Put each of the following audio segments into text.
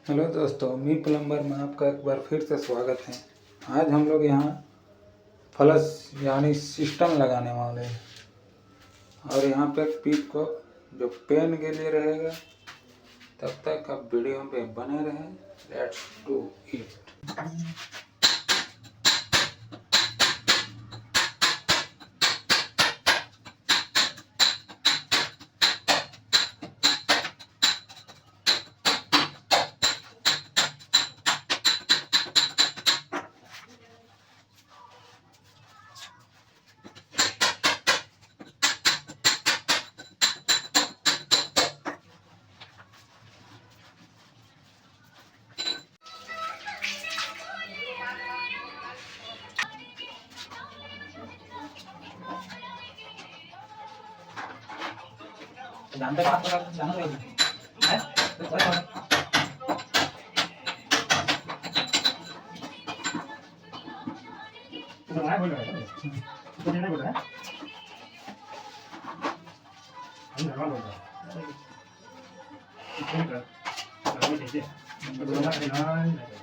Hello दोस्तों, मी plumber में आपका एक बार फिर से स्वागत है। आज हम लोग यहाँ फ्लस यानी सिस्टम लगाने वाले हैं और यहाँ पे पीप को जो पेन के लिए रहेगा। तब तक आप वीडियो पे बने रहें। Let's do it. जानते बात तो कर जानो है तो कोई और तो ना बोल रहा है तो नहीं बोल रहा है हम ना बोल रहा है ठीक है तो ये देखिए तो ना बोल रहा है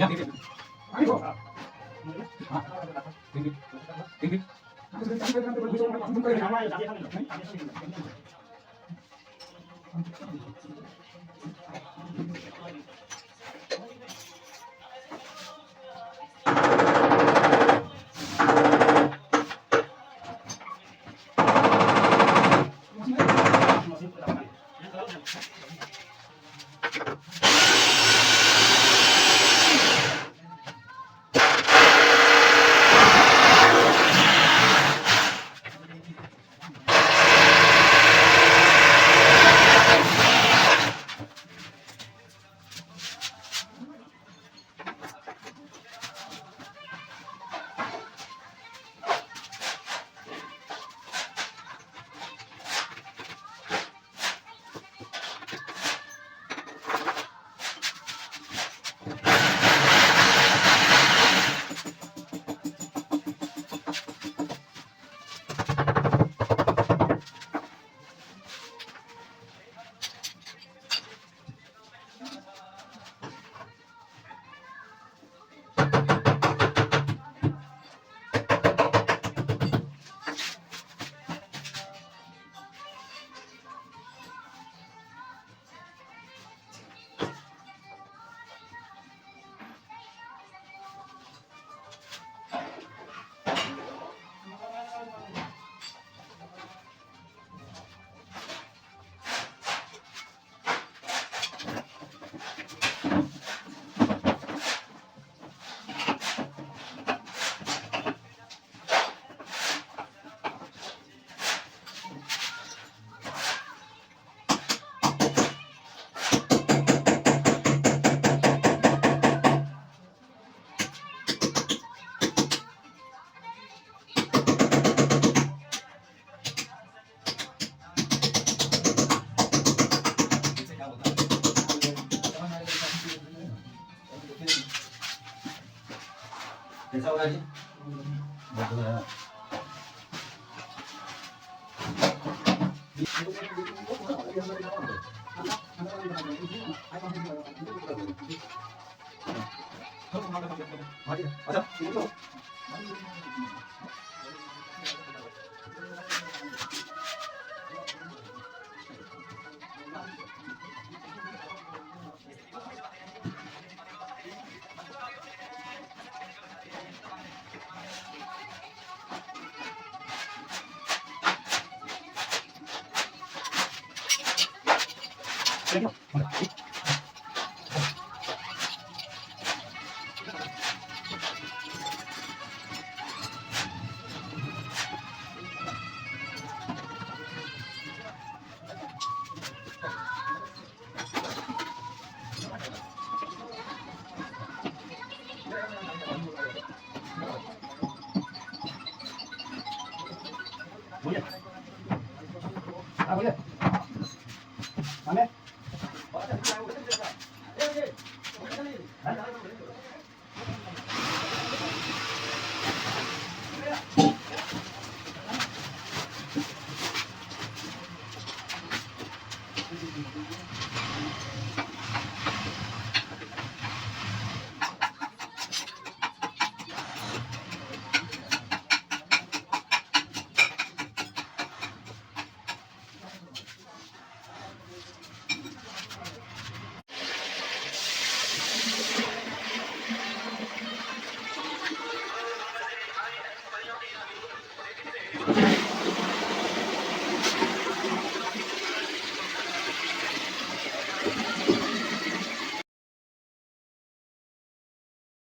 या ठीक है आई हो हां ठीक है ठीक है कैसा हो रहा है जी? अच्छा